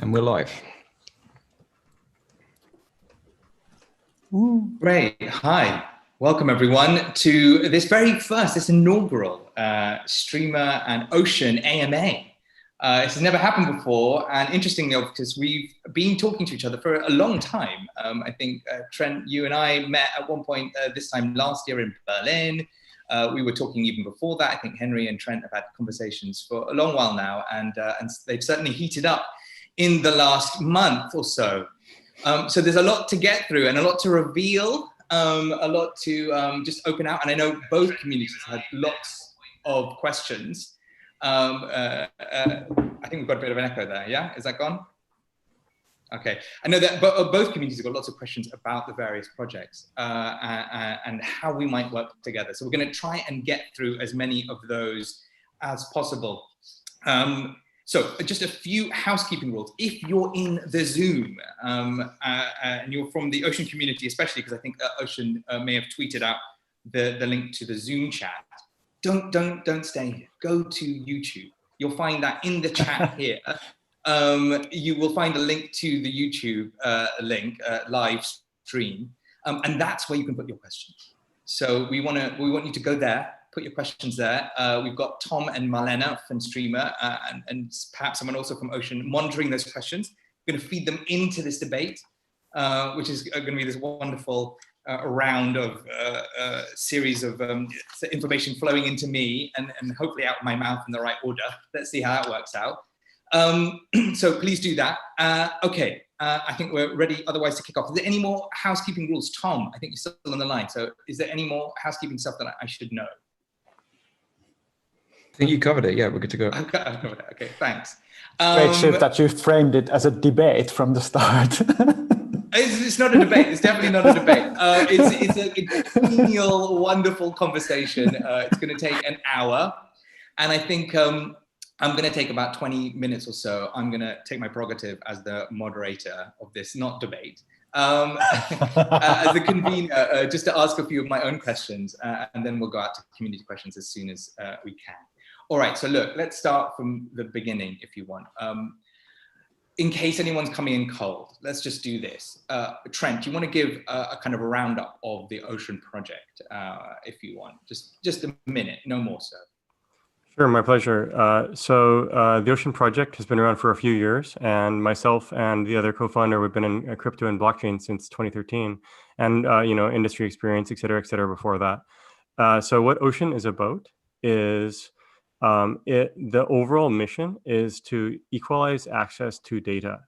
And we're live. Great. Hi. Welcome, everyone, to this inaugural Streamr and Ocean AMA. This has never happened before, and interestingly, because we've been talking to each other for a long time. I think, Trent, you and I met at one point this time last year in Berlin. We were talking even before that. I think Henri and Trent have had conversations for a long while now, and they've certainly heated up in the last month or so. So there's a lot to get through and a lot to reveal, a lot to just open out. And I know both communities had lots of questions. I think we've got a bit of an echo there. Yeah, is that gone? Okay. I know that both communities have got lots of questions about the various projects and how we might work together. So we're going to try and get through as many of those as possible. So just a few housekeeping rules. If you're in the Zoom and you're from the Ocean community, especially because I think Ocean may have tweeted out the link to the Zoom chat, don't stay here. Go to YouTube. You'll find that in the chat here. You will find a link to the YouTube live stream, and that's where you can put your questions. So we want you to go there. Put your questions there. We've got Tom and Marlena from Streamr and perhaps someone also from Ocean monitoring those questions. We're going to feed them into this debate, which is going to be this wonderful round of series of information flowing into me and hopefully out of my mouth in the right order. Let's see how that works out. So please do that. Okay, I think we're ready otherwise to kick off. Is there any more housekeeping rules? Tom, I think you're still on the line. So is there any more housekeeping stuff that I should know? I think you covered it. Yeah, we're good to go. I've covered it. Okay, thanks. Great, Shiv, that you framed it as a debate from the start. It's not a debate. It's definitely not a debate. It's a genial, wonderful conversation. It's going to take an hour. And I think I'm going to take about 20 minutes or so. I'm going to take my prerogative as the moderator of this, not debate, as the convener, just to ask a few of my own questions. And then we'll go out to community questions as soon as we can. All right, so look, let's start from the beginning if you want. In case anyone's coming in cold, let's just do this. Trent, do you want to give a kind of a roundup of the Ocean project, if you want? Just a minute, no more so. Sure, my pleasure. So the Ocean project has been around for a few years, and myself and the other co-founder, we've been in crypto and blockchain since 2013, and industry experience, et cetera, before that. So what Ocean is about is the overall mission is to equalize access to data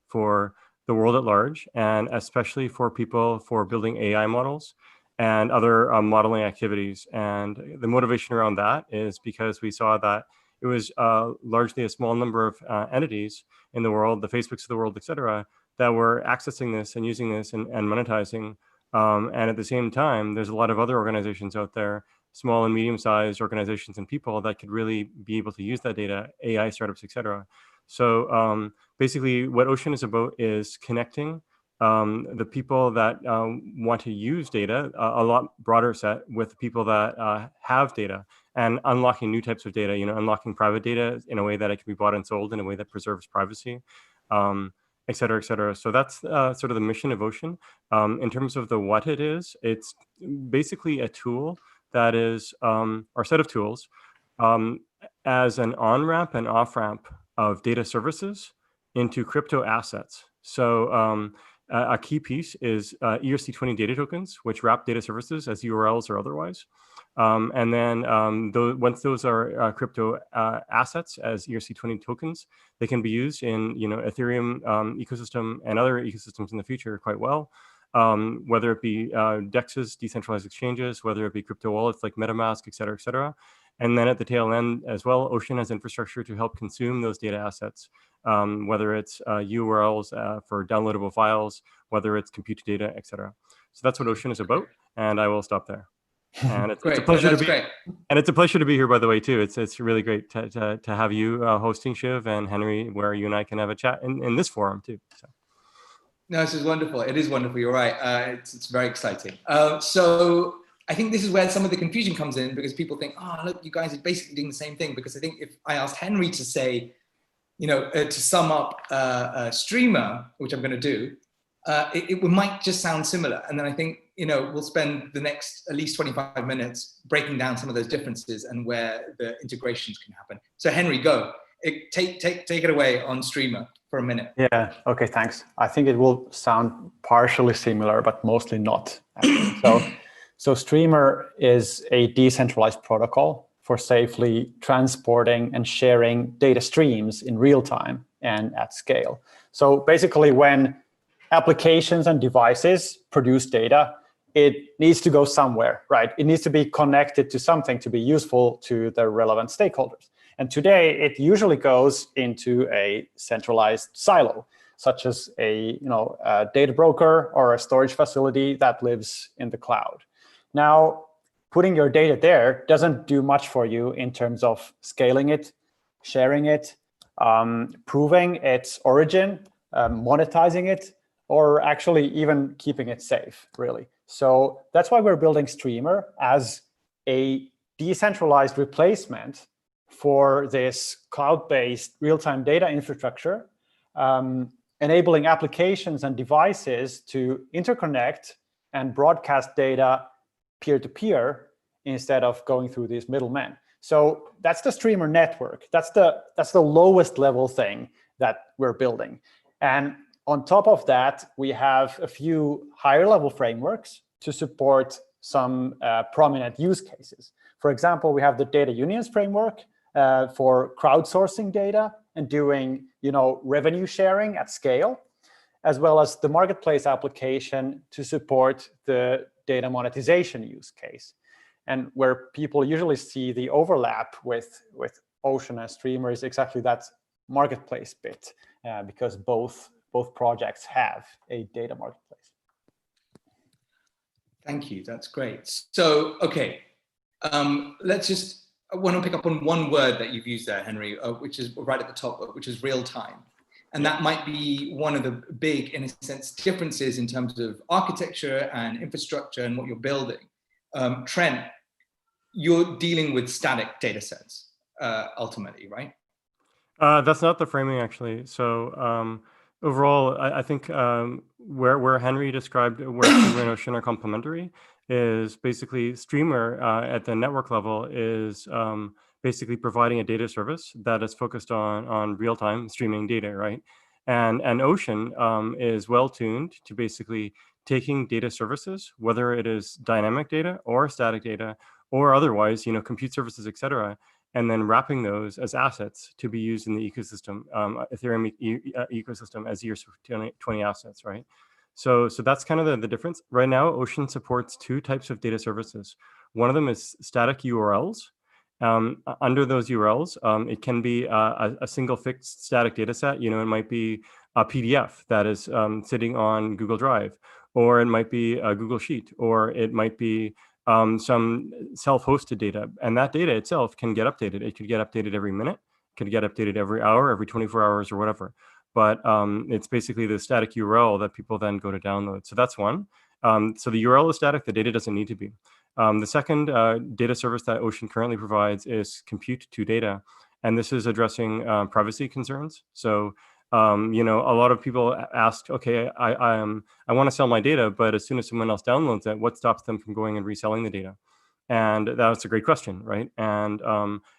for the world at large, and especially for people for building AI models and other modeling activities. And the motivation around that is because we saw that it was largely a small number of entities in the world, the Facebooks of the world, et cetera, that were accessing this and using this and monetizing. And at the same time, there's a lot of other organizations out there, small and medium-sized organizations and people that could really be able to use that data, AI startups, et cetera. So basically what Ocean is about is connecting the people that want to use data, a lot broader set, with people that have data, and unlocking new types of data, unlocking private data in a way that it can be bought and sold in a way that preserves privacy, et cetera, et cetera. So that's sort of the mission of Ocean. In terms of what it is, it's basically a tool that is, or set of tools, as an on-ramp and off-ramp of data services into crypto assets. So a key piece is ERC20 data tokens, which wrap data services as URLs or otherwise. And then once those are crypto assets as ERC20 tokens, they can be used in Ethereum ecosystem and other ecosystems in the future quite well. Whether it be DEXs, decentralized exchanges, whether it be crypto wallets like MetaMask, et cetera, et cetera. And then at the tail end as well, Ocean has infrastructure to help consume those data assets, whether it's URLs for downloadable files, whether it's compute data, et cetera. So that's what Ocean is about, and I will stop there. And it's a pleasure to be. Great. And it's a pleasure to be here, by the way, too. It's really great to have you hosting, Shiv, and Henri, where you and I can have a chat in this forum too. So. No, this is wonderful. It is wonderful. You're right. It's very exciting. So I think this is where some of the confusion comes in, because people think, oh, look, you guys are basically doing the same thing. Because I think if I asked Henri to say, to sum up Streamr, which I'm going to do, it might just sound similar. And then I think, we'll spend the next at least 25 minutes breaking down some of those differences and where the integrations can happen. So Henri, go. Take it away on Streamr for a minute. Yeah, okay, thanks. I think it will sound partially similar, but mostly not. So Streamr is a decentralized protocol for safely transporting and sharing data streams in real time and at scale. So basically, when applications and devices produce data, it needs to go somewhere, right? It needs to be connected to something to be useful to the relevant stakeholders. And today, it usually goes into a centralized silo, such as a data broker or a storage facility that lives in the cloud. Now, putting your data there doesn't do much for you in terms of scaling it, sharing it, proving its origin, monetizing it, or actually even keeping it safe, really. So that's why we're building Streamr as a decentralized replacement for this cloud-based real-time data infrastructure, enabling applications and devices to interconnect and broadcast data peer-to-peer instead of going through these middlemen. So that's the Streamr network. That's the lowest level thing that we're building. And on top of that, we have a few higher level frameworks to support some prominent use cases. For example, we have the data unions framework for crowdsourcing data and doing revenue sharing at scale, as well as the marketplace application to support the data monetization use case. And where people usually see the overlap with Ocean and Streamr is exactly that marketplace bit, because both projects have a data marketplace. Thank you. That's great. So, okay, I want to pick up on one word that you've used there, Henri, which is right at the top, which is real time. And that might be one of the big, in a sense, differences in terms of architecture and infrastructure and what you're building. Trent, you're dealing with static data sets, ultimately, right? That's not the framing, actually. So overall, I think where Henri described where Streamr and Ocean are complementary is basically Streamr at the network level is basically providing a data service that is focused on real-time streaming data, right? And Ocean is well-tuned to basically taking data services, whether it is dynamic data or static data or otherwise, compute services, et cetera, and then wrapping those as assets to be used in the ecosystem, Ethereum ecosystem as ERC20 assets, right? So that's kind of the difference. Right now, Ocean supports two types of data services. One of them is static URLs. Under those URLs, it can be a single fixed static data set. It might be a PDF that is sitting on Google Drive, or it might be a Google Sheet, or it might be some self-hosted data. And that data itself can get updated. It could get updated every minute, could get updated every hour, every 24 hours or whatever. But it's basically the static URL that people then go to download. So that's one. So the URL is static, the data doesn't need to be. The second data service that Ocean currently provides is compute to data. And this is addressing privacy concerns. So, a lot of people ask, okay, I want to sell my data, but as soon as someone else downloads it, what stops them from going and reselling the data? And that's a great question, right? And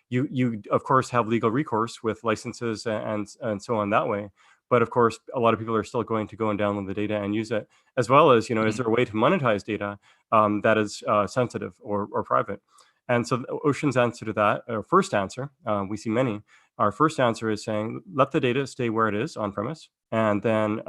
you of course have legal recourse with licenses and so on that way. But of course, a lot of people are still going to go and download the data and use it, as well as, is there a way to monetize data that is sensitive or private? And so Ocean's answer to that, or first answer, we see many. Our first answer is saying, let the data stay where it is on premise, and then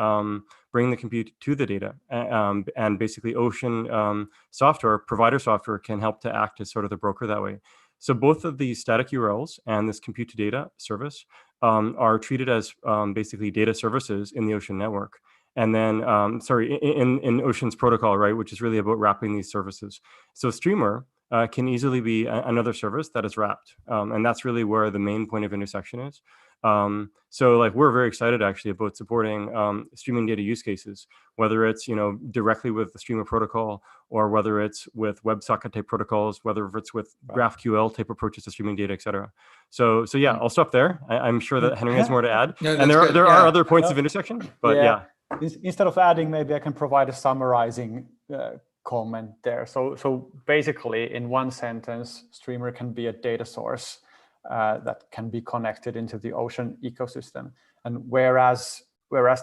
bring the compute to the data. And basically Ocean software, provider software, can help to act as sort of the broker that way. So both of these static URLs and this compute to data service are treated as basically data services in the Ocean network. And then, in Ocean's protocol, right, which is really about wrapping these services. So Streamr can easily be another service that is wrapped. And that's really where the main point of intersection is. So like we're very excited actually about supporting streaming data use cases, whether it's directly with the Streamr protocol, or whether it's with WebSocket type protocols, whether it's with GraphQL type approaches to streaming data, etc. So yeah, I'll stop there. I'm sure that Henry has more to add, No, and there are other points of intersection, but yeah. Instead of adding, maybe I can provide a summarizing comment there. So basically, in one sentence, Streamr can be a data source that can be connected into the Ocean ecosystem. And whereas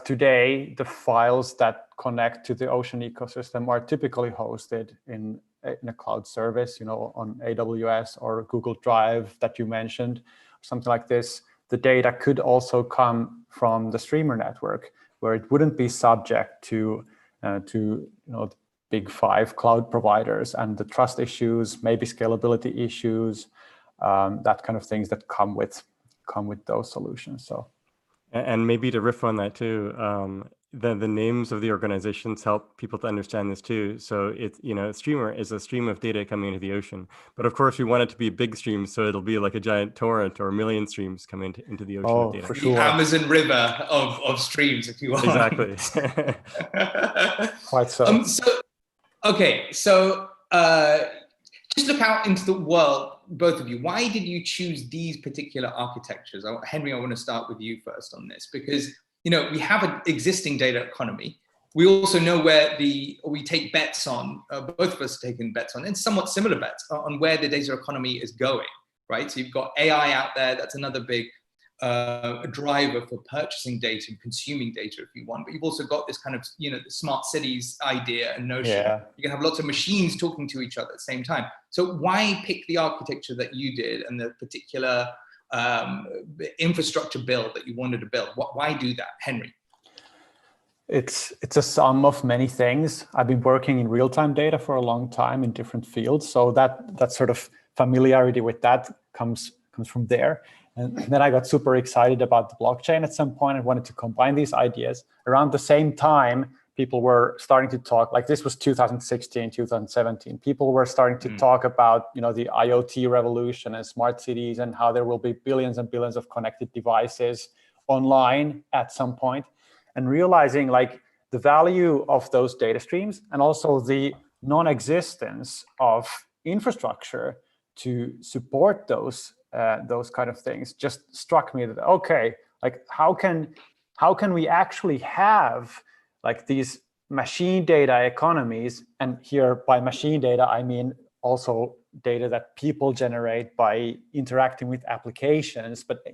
today, the files that connect to the Ocean ecosystem are typically hosted in a cloud service, on AWS or Google Drive that you mentioned, something like this, the data could also come from the Streamr network, where it wouldn't be subject to big five cloud providers and the trust issues, maybe scalability issues, that kind of things that come with those solutions. So, and maybe to riff on that too, the names of the organizations help people to understand this too. So it's Streamr is a stream of data coming into the ocean, but of course we want it to be a big stream, so it'll be like a giant torrent or a million streams coming into the ocean of data. For sure. The Amazon River of streams, if you want. Exactly. Quite so. So just look out into the world, both of you. Why did you choose these particular architectures? Henry, I want to start with you first on this, because we have an existing data economy. We also know where we take bets on, both of us taking bets on, and somewhat similar bets on where the data economy is going, right? So you've got AI out there. That's another big driver for purchasing data and consuming data, if you want. But you've also got this kind of, the smart cities idea and notion. Yeah. You can have lots of machines talking to each other at the same time. So why pick the architecture that you did and the particular infrastructure build that you wanted to build? Why do that, Henry? It's a sum of many things. I've been working in real-time data for a long time in different fields, so that sort of familiarity with that comes from there. And then I got super excited about the blockchain at some point. I wanted to combine these ideas. Around the same time, people were starting to talk, like this was 2016, 2017. People were starting to talk about, the IoT revolution and smart cities and how there will be billions and billions of connected devices online at some point, and realizing like the value of those data streams and also the non-existence of infrastructure to support those kind of things just struck me that, okay, like how can we actually have like these machine data economies? And here by machine data, I mean also data that people generate by interacting with applications. But,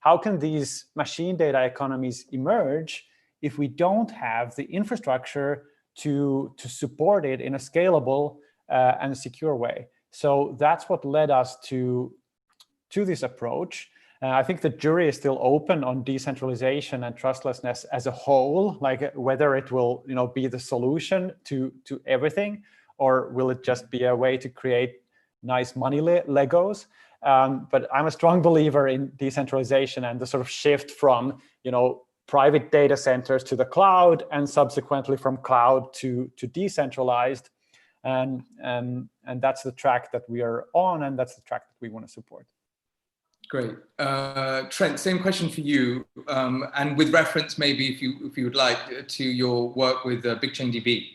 how can these machine data economies emerge if we don't have the infrastructure to support it in a scalable and secure way? So that's what led us to this approach. I think the jury is still open on decentralization and trustlessness as a whole, like whether it will, be the solution to everything, or will it just be a way to create nice money Legos? But I'm a strong believer in decentralization and the sort of shift from, private data centers to the cloud, and subsequently from cloud to decentralized. And that's the track that we are on, and that's the track that we want to support. Great. Trent, same question for you, and with reference maybe, if you would like, to your work with BigchainDB.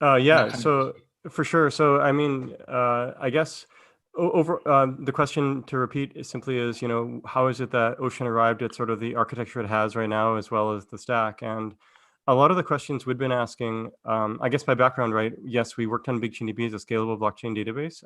Yeah, so for sure. So I mean, I guess over the question to repeat simply is, how is it that Ocean arrived at sort of the architecture it has right now, as well as the stack? And a lot of the questions we'd been asking, I guess my background, right? Yes, we worked on BigchainDB as a scalable blockchain database,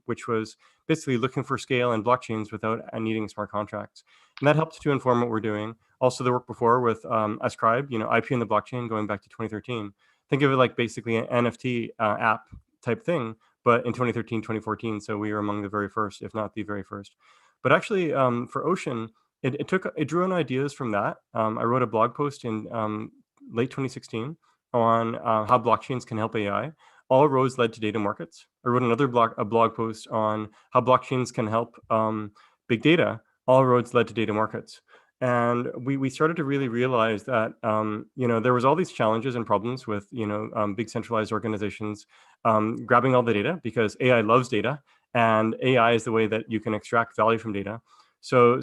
which was basically looking for scale in blockchains without needing smart contracts. And that helped to inform what we're doing. Also the work before with Ascribe, IP in the blockchain going back to 2013. Think of it like basically an NFT app type thing, but in 2013, 2014. So we were among the very first, if not the very first. But actually for Ocean, it drew on ideas from that. I wrote a blog post in late 2016 on how blockchains can help AI. All roads led to data markets. I wrote another blog post on how blockchains can help big data. All roads led to data markets. And we started to really realize that there was all these challenges and problems with big centralized organizations grabbing all the data, because AI loves data, and AI is the way that you can extract value from data. So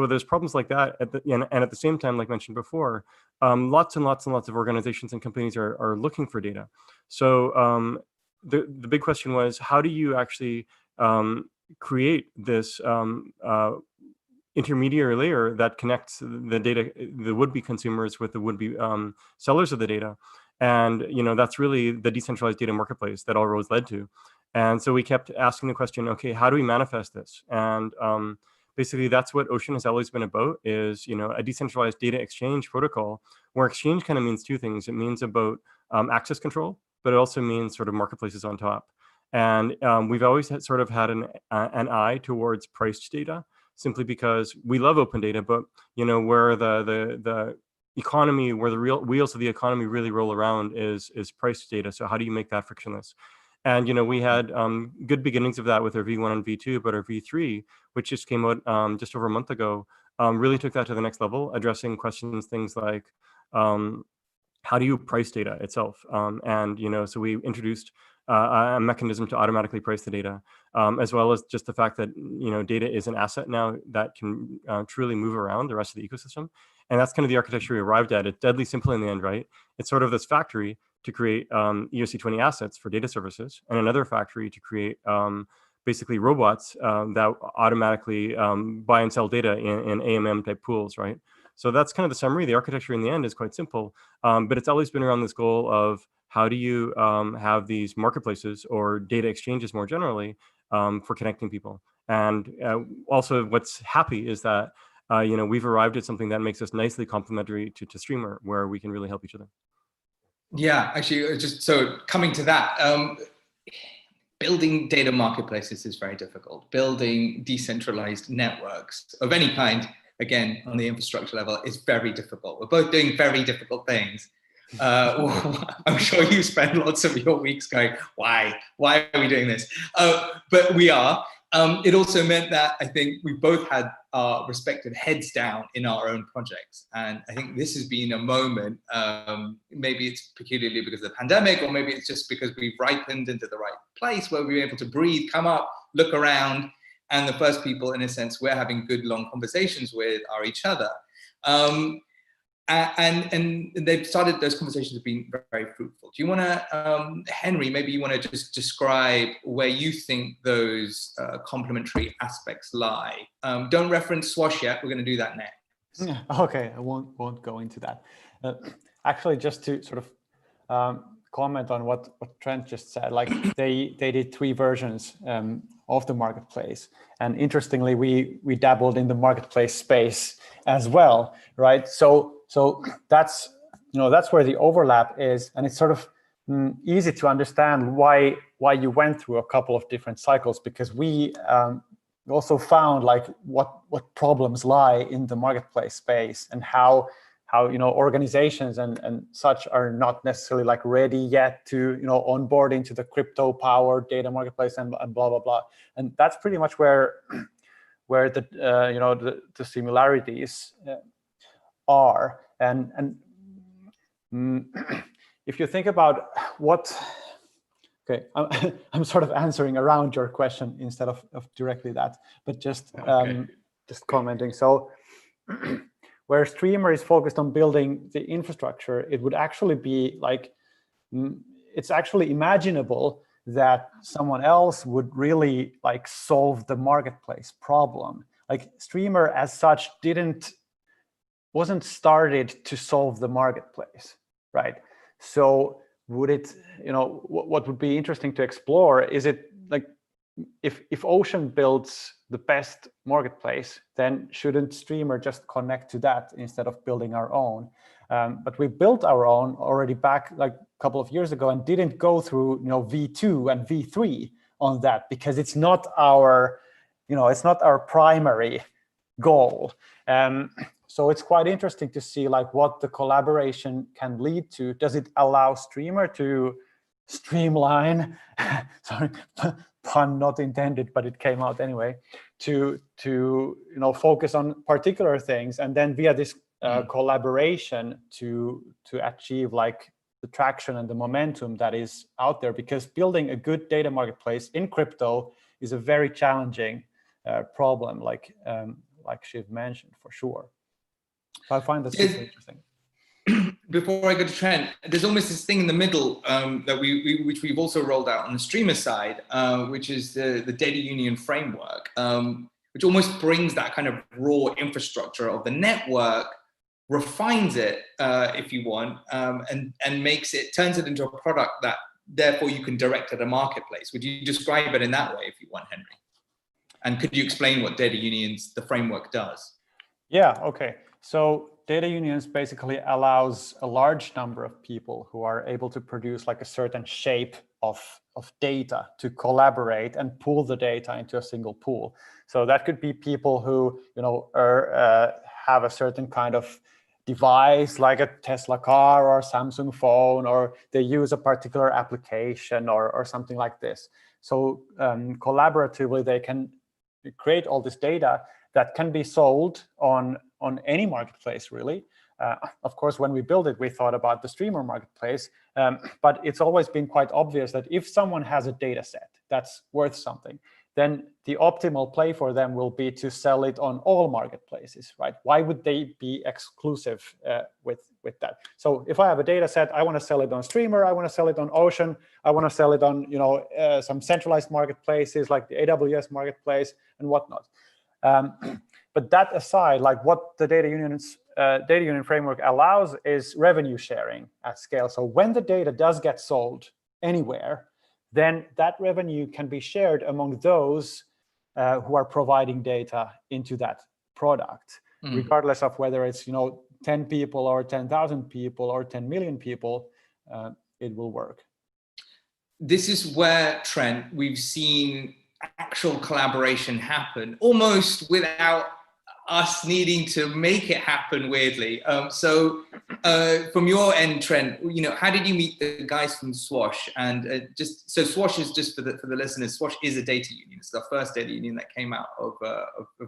there's problems like that, and at the same time, like mentioned before, lots and lots of organizations and companies are looking for data. So the big question was, how do you actually create this intermediary layer that connects the data, the would-be consumers with the would-be sellers of the data? And that's really the decentralized data marketplace that all roads led to. And so we kept asking the question, okay, how do we manifest this? And basically, that's what Ocean has always been about, is a decentralized data exchange protocol, where exchange kind of means two things. It means about access control, but it also means sort of marketplaces on top. And we've always sort of had an eye towards priced data, simply because we love open data, but where the economy, where the real wheels of the economy really roll around is priced data. So how do you make that frictionless? And we had good beginnings of that with our V1 and V2, but our V3, which just came out just over a month ago, really took that to the next level, addressing things like how do you price data itself? And so we introduced a mechanism to automatically price the data, as well as just the fact that data is an asset now that can truly move around the rest of the ecosystem. And that's kind of the architecture we arrived at. It's deadly simple in the end, right? It's sort of this factory to create ERC20 assets for data services, and another factory to create basically robots that automatically buy and sell data in AMM type pools, right? So that's kind of the summary. The architecture in the end is quite simple, but it's always been around this goal of how do you have these marketplaces or data exchanges more generally for connecting people. And also what's happy is that we've arrived at something that makes us nicely complementary to Streamr, where we can really help each other. Yeah, actually, just so coming to that, building data marketplaces is very difficult. Building decentralized networks of any kind, again, on the infrastructure level, is very difficult. We're both doing very difficult things. I'm sure you spend lots of your weeks going, why are we doing this? But we are. It also meant that I think we both had our respective heads down in our own projects. And I think this has been a moment, maybe it's peculiarly because of the pandemic, or maybe it's just because we've ripened into the right place where we were able to breathe, come up, look around. And the first people, in a sense, we're having good, long conversations with are each other. And they've started, those conversations have been very fruitful. Do you want to, Henry, maybe you want to just describe where you think those complementary aspects lie? Don't reference Swash yet, we're going to do that next. Okay, I won't go into that. Actually, just to sort of comment on what Trent just said, like they did 3 versions of the marketplace. And interestingly, we dabbled in the marketplace space as well, right? So that's that's where the overlap is, and it's sort of easy to understand why you went through a couple of different cycles, because we also found like what problems lie in the marketplace space, and how organizations and such are not necessarily like ready yet to onboard into the crypto powered data marketplace and blah blah blah. And that's pretty much where the similarities are. And if you think about okay, I'm sort of answering around your question instead of directly that, but just just commenting. So where Streamr is focused on building the infrastructure, it would actually be like, it's actually imaginable that someone else would really like solve the marketplace problem. Like Streamr as such wasn't started to solve the marketplace, right? So would it, what would be interesting to explore is it like, if Ocean builds the best marketplace, then shouldn't Streamr just connect to that instead of building our own? But we built our own already back like a couple of years ago and didn't go through V2 and V3 on that, because it's not our, it's not our primary goal. So it's quite interesting to see like what the collaboration can lead to. Does it allow Streamr to streamline, sorry, pun not intended, but it came out anyway, to focus on particular things, and then via this collaboration to achieve like the traction and the momentum that is out there? Because building a good data marketplace in crypto is a very challenging problem, like Shiv mentioned, for sure. So I find this super interesting. Before I go to Trent, there's almost this thing in the middle that which we've also rolled out on the Streamr side, which is the data union framework, which almost brings that kind of raw infrastructure of the network, refines it, if you want, and turns it into a product that therefore you can direct at a marketplace. Would you describe it in that way, if you want, Henry? And could you explain what data unions, the framework, does? Yeah, okay. So data unions basically allows a large number of people who are able to produce like a certain shape of data to collaborate and pool the data into a single pool. So that could be people who, have a certain kind of device like a Tesla car or Samsung phone, or they use a particular application or something like this. So collaboratively, they can create all this data that can be sold on any marketplace, really. Of course, when we built it, we thought about the Streamr marketplace, but it's always been quite obvious that if someone has a data set that's worth something, then the optimal play for them will be to sell it on all marketplaces, right? Why would they be exclusive with that? So if I have a data set, I want to sell it on Streamr, I want to sell it on Ocean, I want to sell it on some centralized marketplaces like the AWS marketplace and whatnot. But that aside, like what the data union framework allows is revenue sharing at scale. So when the data does get sold anywhere, then that revenue can be shared among those who are providing data into that product, regardless of whether it's 10 people or 10,000 people or 10 million people, it will work. This is where, Trent, we've seen actual collaboration happen almost without us needing to make it happen, weirdly. So from your end, Trent, how did you meet the guys from Swash? And so Swash is, just for the listeners, Swash is a data union. It's the first data union that came out of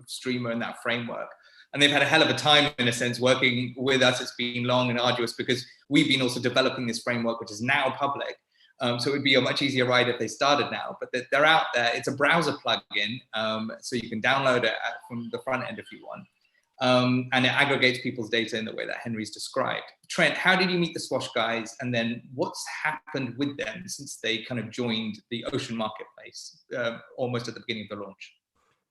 Streamr and that framework. And they've had a hell of a time, in a sense, working with us. It's been long and arduous because we've been also developing this framework, which is now public. So it would be a much easier ride if they started now, but they're out there. It's a browser plugin, so you can download it from the front end if you want. And it aggregates people's data in the way that Henry's described. Trent, how did you meet the Swash guys? And then what's happened with them since they kind of joined the Ocean marketplace almost at the beginning of the launch?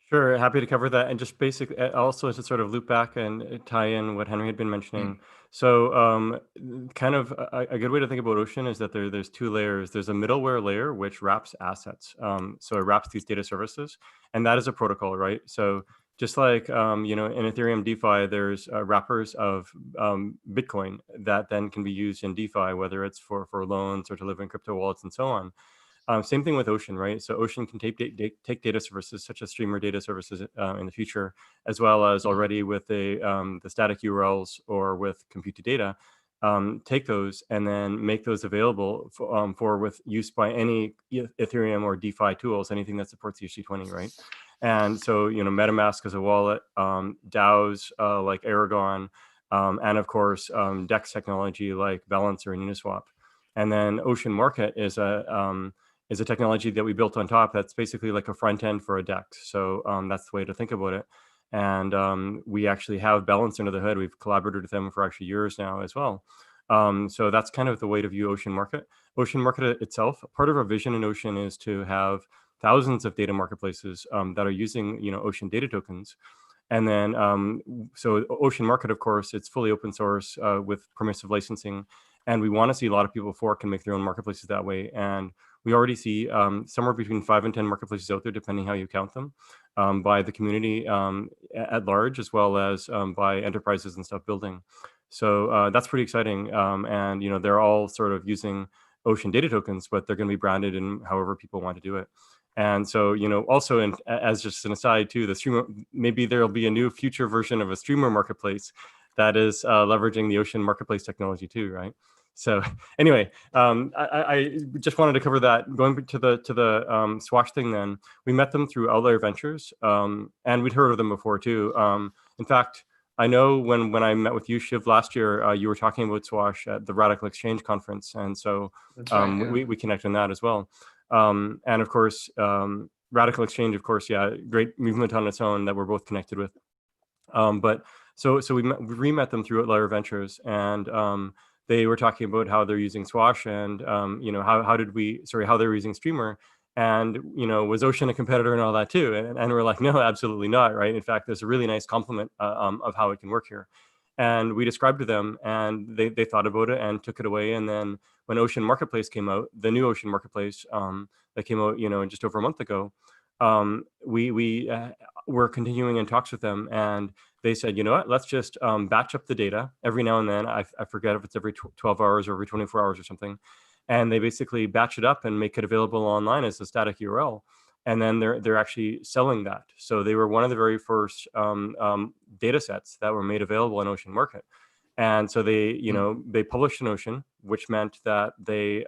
Sure, happy to cover that. And just basically, also to sort of loop back and tie in what Henry had been mentioning. So kind of a good way to think about Ocean is that there's two layers. There's a middleware layer, which wraps assets. So it wraps these data services, and that is a protocol, right? So just like, in Ethereum DeFi, there's wrappers of Bitcoin that then can be used in DeFi, whether it's for loans or to live in crypto wallets and so on. Same thing with Ocean, right? So Ocean can take data services such as Streamr data services in the future, as well as already with the static URLs or with compute to data, take those and then make those available for with use by any Ethereum or DeFi tools, anything that supports ERC20, right? And so, MetaMask as a wallet, DAOs like Aragon, and of course, DEX technology like Balancer and Uniswap. And then Ocean Market is a technology that we built on top that's basically like a front end for a DEX. So that's the way to think about it. And we actually have Balance under the hood. We've collaborated with them for actually years now as well. So that's kind of the way to view Ocean Market. Ocean Market itself, part of our vision in Ocean is to have thousands of data marketplaces that are using Ocean data tokens. And then, so Ocean Market, of course, it's fully open source with permissive licensing. And we want to see a lot of people fork and make their own marketplaces that way. And we already see somewhere between 5 and 10 marketplaces out there, depending how you count them, by the community at large, as well as by enterprises and stuff building. So that's pretty exciting. And they're all sort of using Ocean data tokens, but they're going to be branded in however people want to do it. And so, also, as just an aside too, the Streamr, maybe there'll be a new future version of a Streamr marketplace that is leveraging the Ocean marketplace technology too, right? So anyway, I just wanted to cover that. Going to the Swash thing, then we met them through Outlier Ventures, and we'd heard of them before too. In fact, I know when I met with you, Shiv, last year, you were talking about Swash at the Radical Exchange conference, and so we connected on that as well. And of course, Radical Exchange, of course, yeah, great movement on its own that we're both connected with. But so we re-met them through Outlier Ventures, and they were talking about how they're using Swash, and how they're using Streamr, and was Ocean a competitor and all that too? And we're like, no, absolutely not, right? In fact, there's a really nice complement of how it can work here. And we described to them, and they thought about it and took it away. And then when Ocean Marketplace came out, the new Ocean Marketplace that came out, just over a month ago, we were continuing in talks with them, and they said, you know what, let's just batch up the data every now and then. I forget if it's every 12 hours or every 24 hours or something. And they basically batch it up and make it available online as a static URL. And then they're actually selling that. So they were one of the very first data sets that were made available in Ocean Market. And so they, they published in Ocean, which meant that they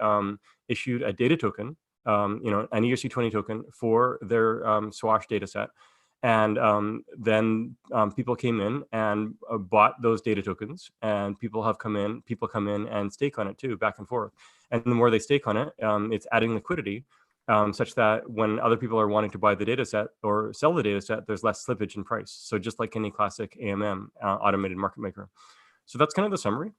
issued a data token, an ERC20 token for their Swash data set. And then people came in and bought those data tokens, and people come in and stake on it too, back and forth. And the more they stake on it, it's adding liquidity, such that when other people are wanting to buy the data set or sell the data set, there's less slippage in price. So just like any classic AMM, automated market maker. So that's kind of the summary.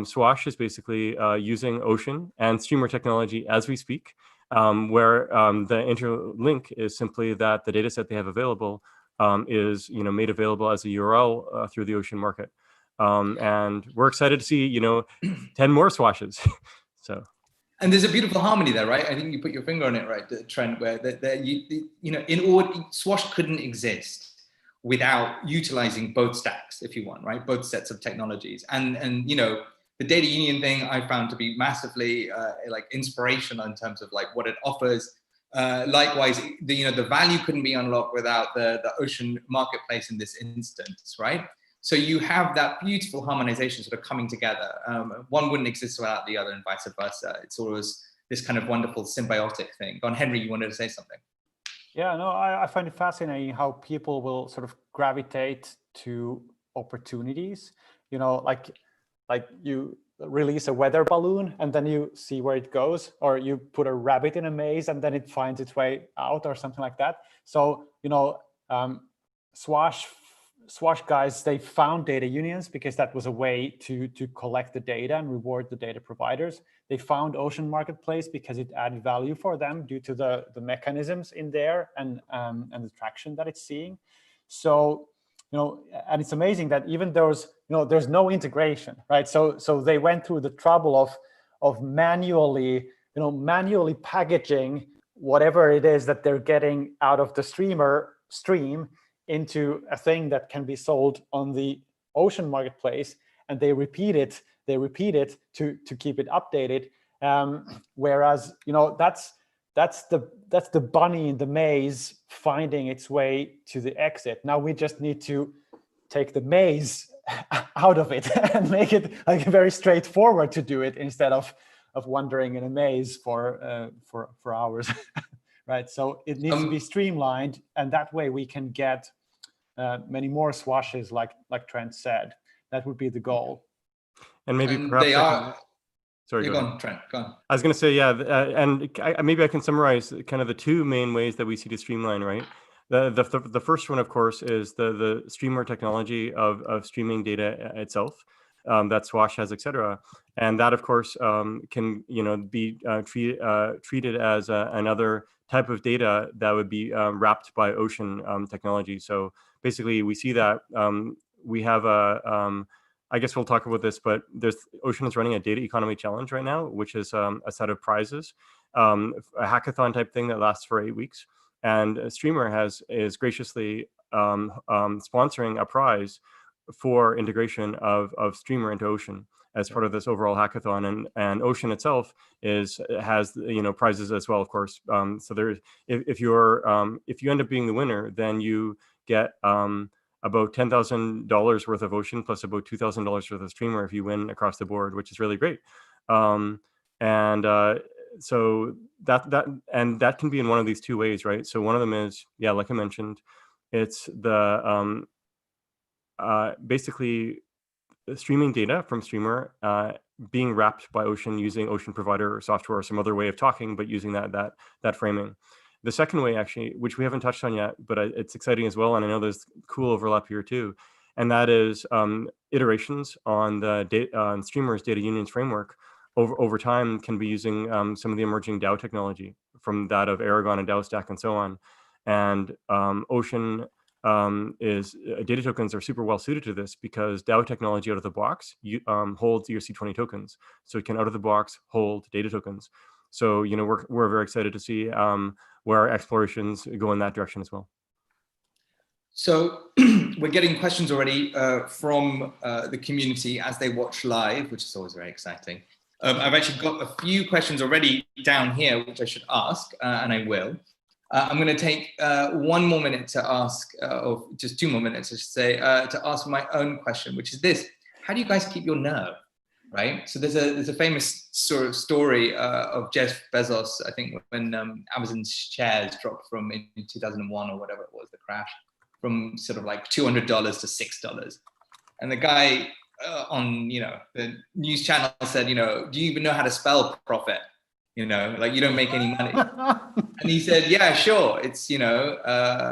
Swash is basically using Ocean and Streamr technology as we speak, where the interlink is simply that the data set they have available is made available as a URL through the Ocean market. And we're excited to see 10 more Swashes. So. And there's a beautiful harmony there, right? I think you put your finger on it, right, Trent, where Swash couldn't exist without utilizing both stacks, if you want, right? Both sets of technologies. And the data union thing I found to be massively inspirational in terms of what it offers. Likewise, the value couldn't be unlocked without the Ocean marketplace in this instance, right? So you have that beautiful harmonization sort of coming together. One wouldn't exist without the other and vice versa. It's always this kind of wonderful symbiotic thing. Go on, Henry, you wanted to say something. Yeah, no, I find it fascinating how people will sort of gravitate to opportunities. Like you release a weather balloon and then you see where it goes, or you put a rabbit in a maze and then it finds its way out, or something like that. So, Swash guys, they found data unions because that was a way to collect the data and reward the data providers. They found Ocean Marketplace because it added value for them due to the mechanisms in there and the traction that it's seeing. So, and it's amazing that even there's no integration, right? So they went through the trouble of manually packaging whatever it is that they're getting out of the Streamr stream into a thing that can be sold on the Ocean marketplace, and they repeat it to keep it updated. Whereas that's the bunny in the maze finding its way to the exit. Now we just need to take the maze out of it and make it very straightforward to do it instead of wandering in a maze for hours. Right, so it needs to be streamlined, and that way we can get many more Swashes, like Trent said. That would be the goal. And maybe perhaps they are. Sorry, go on, Trent. Go on. I was going to say, and maybe I can summarize kind of the two main ways that we see to streamline. Right, the first one, of course, is the Streamr technology of streaming data itself. That Swash has, etc. And that, of course, can be treated as another type of data that would be wrapped by Ocean technology. So basically, we see that we have I guess we'll talk about this, but Ocean is running a data economy challenge right now, which is a set of prizes, a hackathon type thing that lasts for 8 weeks. And Streamr is graciously sponsoring a prize for integration of Streamr into Ocean as part of this overall hackathon, and Ocean itself has prizes as well, of course. So if you end up being the winner, then you get about $10,000 worth of Ocean plus about $2,000 worth of Streamr if you win across the board, which is really great. So that can be in one of these two ways, right? So one of them is, like I mentioned, it's the basically streaming data from Streamr being wrapped by Ocean using Ocean provider or software or some other way of talking, but using that framing. The second way, actually, which we haven't touched on yet, but it's exciting as well, and I know there's cool overlap here too, and that is iterations on the on Streamr's data unions framework over time can be using some of the emerging DAO technology from that of Aragon and DAO Stack and so on. And Ocean data tokens are super well suited to this because DAO technology out of the box holds ERC20 tokens, so it can out of the box hold data tokens. So we're very excited to see where our explorations go in that direction as well. So we're getting questions already from the community as they watch live, which is always very exciting. I've actually got a few questions already down here, which I should ask, and I will. I'm going to take 1 more minute to ask, or just 2 more minutes, I should say, to ask my own question, which is this: how do you guys keep your nerve? Right. So there's a famous sort of story of Jeff Bezos, I think, when Amazon's shares dropped from in 2001 or whatever it was, the crash, from sort of like $200 to $6, and the guy on the news channel said, do you even know how to spell profit? Like you don't make any money. And he said, yeah, sure, it's PROPHET.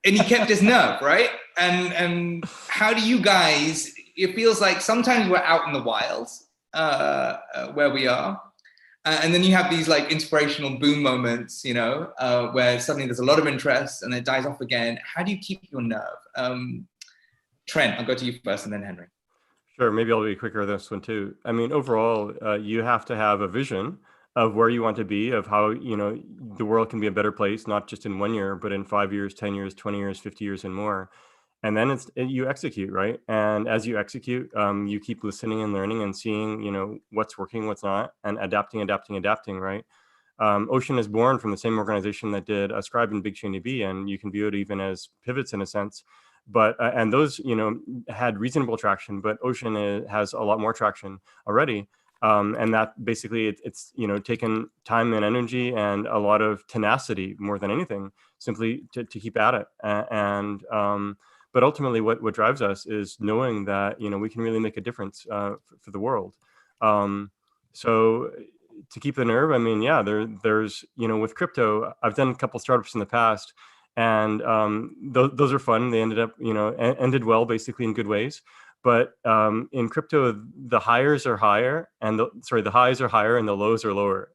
And he kept his nerve, right? And how do you guys? It feels like sometimes we're out in the wilds where we are. And then you have these like inspirational boom moments, where suddenly there's a lot of interest and it dies off again. How do you keep your nerve? Trent, I'll go to you first and then Henry. Sure, maybe I'll be quicker on this one too. I mean, overall, you have to have a vision of where you want to be, of how, the world can be a better place, not just in 1 year, but in 5 years, 10 years, 20 years, 50 years and more. And then you execute, right? And as you execute, you keep listening and learning and seeing, what's working, what's not, and adapting, right? Ocean is born from the same organization that did Ascribe and BigChainDB, and you can view it even as pivots in a sense. But and those, had reasonable traction, but Ocean has a lot more traction already. And that basically it's taken time and energy and a lot of tenacity more than anything, simply to keep at it. But ultimately, what drives us is knowing that we can really make a difference for the world. So to keep the nerve, I mean, yeah, there's with crypto, I've done a couple startups in the past, and those are fun. They ended up ended well, basically in good ways. But in crypto, the highs are higher, and the highs are higher, and the lows are lower.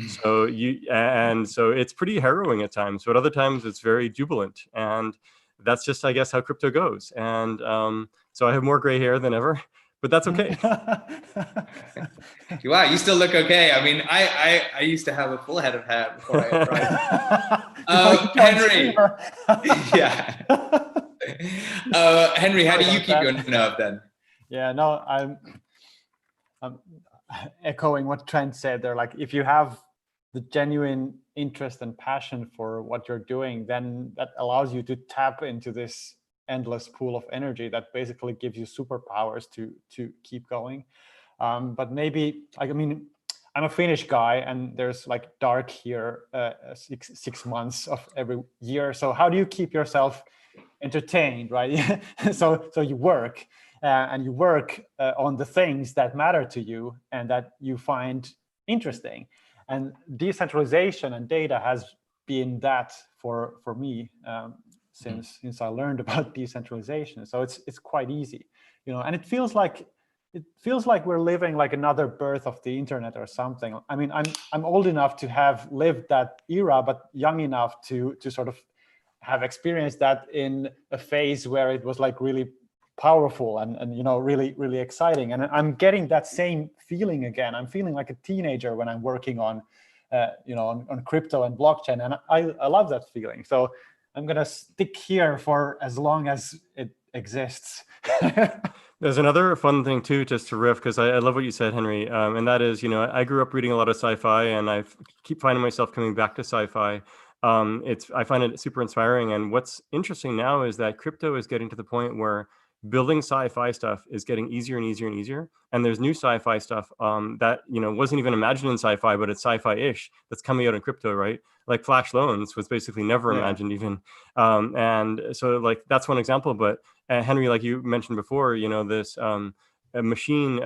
So it's pretty harrowing at times, but other times it's very jubilant, and that's just, I guess, how crypto goes. And so I have more gray hair than ever, but that's okay. Wow, you still look okay. I mean, I used to have a full head of hair before I arrived. Henry. Yeah. Henry, how do you keep your nerve then? Yeah, no, I'm echoing what Trent said there. Like, if you have the genuine interest and passion for what you're doing, then that allows you to tap into this endless pool of energy that basically gives you superpowers to keep going. But maybe, like, I mean, I'm a Finnish guy, and there's like dark here 6 months of every year. So how do you keep yourself entertained, right? So you work and you work on the things that matter to you and that you find interesting. And decentralization and data has been that for me since I learned about decentralization. So it's quite easy, and it feels like we're living like another birth of the internet or something. I mean, I'm old enough to have lived that era, but young enough to sort of have experienced that in a phase where it was like really powerful and really, really exciting. And I'm getting that same feeling again. I'm feeling like a teenager when I'm working on, on crypto and blockchain. And I love that feeling. So I'm going to stick here for as long as it exists. There's another fun thing too, just to riff, because I love what you said, Henry. And that is, I grew up reading a lot of sci-fi, and I keep finding myself coming back to sci-fi. I find it super inspiring. And what's interesting now is that crypto is getting to the point where building sci-fi stuff is getting easier and easier and easier. And there's new sci-fi stuff that wasn't even imagined in sci-fi, but it's sci-fi-ish that's coming out in crypto, right? Like flash loans was basically never imagined even. And so like that's one example. But Henry, like you mentioned before, this a machine,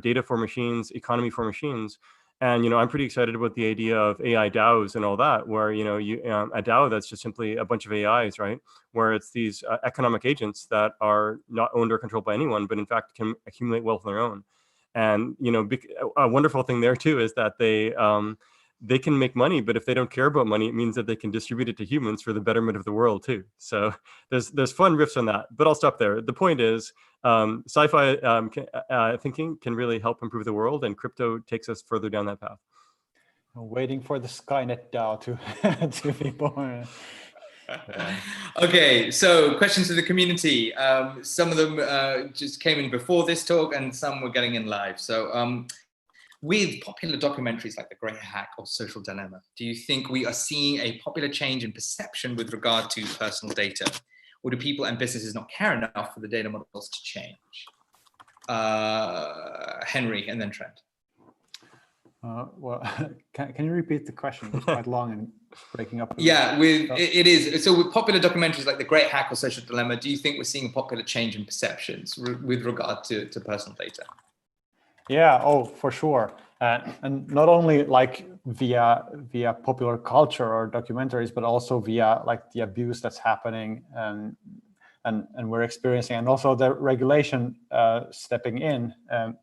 data for machines, economy for machines. And, I'm pretty excited about the idea of AI DAOs and all that, where, a DAO that's just simply a bunch of AIs, right? Where it's these economic agents that are not owned or controlled by anyone, but in fact can accumulate wealth on their own. And, a wonderful thing there too is that they can make money, but if they don't care about money, it means that they can distribute it to humans for the betterment of the world too. So there's fun riffs on that, but I'll stop there. The point is, sci-fi thinking can really help improve the world, and crypto takes us further down that path. I'm waiting for the Skynet DAO to be born. Okay, so questions to the community. Some of them just came in before this talk, and some were getting in live. So with popular documentaries like The Great Hack or Social Dilemma, do you think we are seeing a popular change in perception with regard to personal data? Or do people and businesses not care enough for the data models to change? Henry, and then Trent. Well, can you repeat the question? It's quite long and breaking up. Yeah, it is. So with popular documentaries like The Great Hack or Social Dilemma, do you think we're seeing a popular change in perceptions with regard to personal data? Yeah, oh, for sure. And not only like via popular culture or documentaries, but also via like the abuse that's happening and we're experiencing, and also the regulation stepping in. And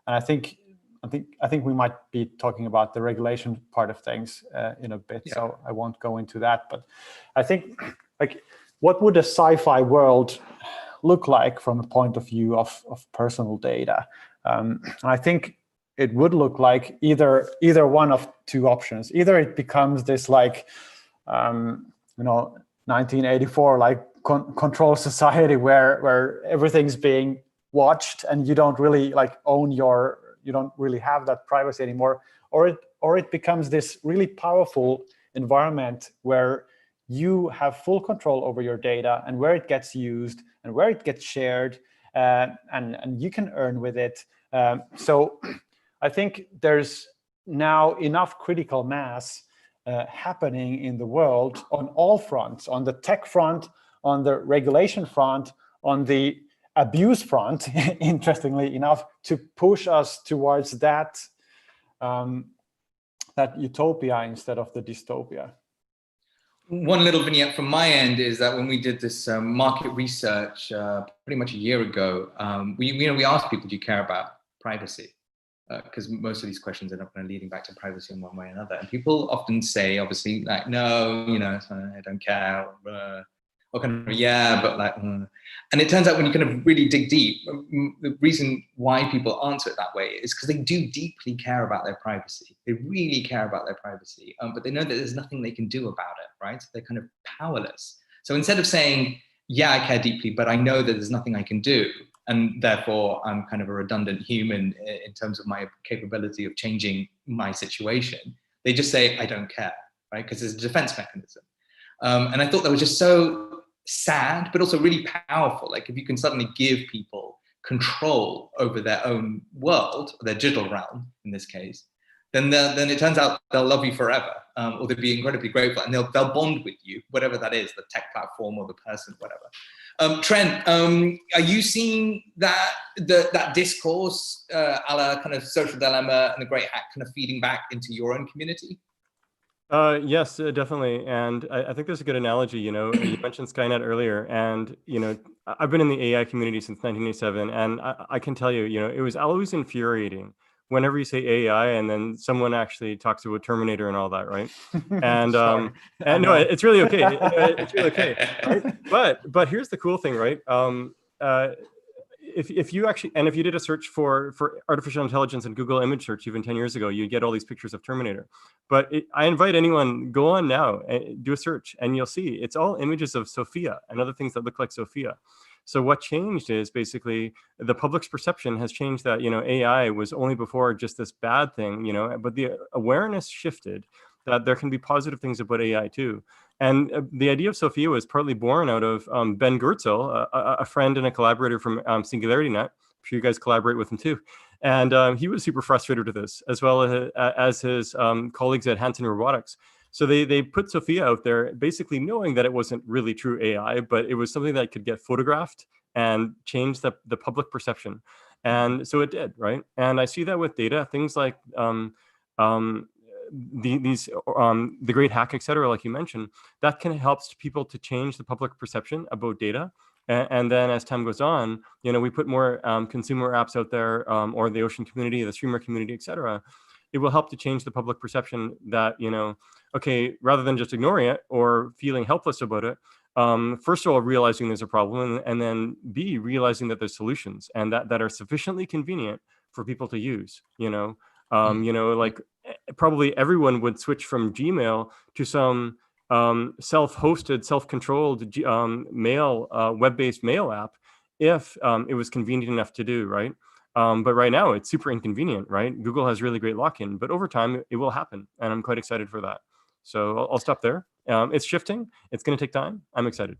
I think we might be talking about the regulation part of things in a bit, yeah. So I won't go into that. But I think, like, what would a sci-fi world look like from a point of view of personal data? I think it would look like either one of two options. Either it becomes this like 1984 like control society where everything's being watched and you don't really like you don't really have that privacy anymore, or it becomes this really powerful environment where you have full control over your data and where it gets used and where it gets shared, and you can earn with it. So I think there's now enough critical mass happening in the world on all fronts, on the tech front, on the regulation front, on the abuse front, interestingly enough, to push us towards that utopia instead of the dystopia. One little vignette from my end is that when we did this market research pretty much a year ago, we asked people, do you care about privacy? Because most of these questions end up kind of leading back to privacy in one way or another. And people often say, obviously, like, no, I don't care. Or kind of, yeah, but like, and it turns out when you kind of really dig deep, the reason why people answer it that way is because they do deeply care about their privacy. They really care about their privacy, but they know that there's nothing they can do about it, right? So they're kind of powerless. So instead of saying, yeah, I care deeply, but I know that there's nothing I can do, and therefore I'm kind of a redundant human in terms of my capability of changing my situation, they just say, I don't care, right? Because there's a defense mechanism. And I thought that was just so sad, but also really powerful. Like if you can suddenly give people control over their own world, their digital realm in this case, then it turns out they'll love you forever, or they'll be incredibly grateful, and they'll bond with you, whatever that is, the tech platform or the person, whatever. Trent, are you seeing that discourse a la kind of Social Dilemma and The Great Hack kind of feeding back into your own community? Yes, definitely. And I think there's a good analogy. You mentioned Skynet earlier, and I've been in the AI community since 1987, and I can tell you, it was always infuriating whenever you say AI and then someone actually talks about Terminator and all that, right? And and no, it's really okay. It's really okay, right? But here's the cool thing, right? If you did a search for artificial intelligence in Google image search even 10 years ago, you'd get all these pictures of Terminator. But I invite anyone, go on now, do a search, and you'll see it's all images of Sophia and other things that look like Sophia. So what changed is basically the public's perception has changed that, AI was only before just this bad thing, but the awareness shifted that there can be positive things about AI too. And the idea of Sophia was partly born out of Ben Goertzel, a friend and a collaborator from SingularityNet. I'm sure you guys collaborate with him too. And he was super frustrated with this, as well as his colleagues at Hanson Robotics. So they put Sophia out there basically knowing that it wasn't really true AI, but it was something that could get photographed and change the public perception. And so it did, right? And I see that with data, things like the great hack, et cetera, like you mentioned, that can help people to change the public perception about data. And then as time goes on, we put more consumer apps out there, or the Ocean community, the Streamr community, et cetera. It will help to change the public perception that, okay, rather than just ignoring it or feeling helpless about it, first of all, realizing there's a problem, and then B, realizing that there's solutions and that are sufficiently convenient for people to use, like probably everyone would switch from Gmail to some self-hosted, self-controlled mail, web-based mail app if it was convenient enough to do, right? But right now it's super inconvenient, right? Google has really great lock-in, but over time it will happen, and I'm quite excited for that. So I'll stop there. It's shifting. It's going to take time. I'm excited.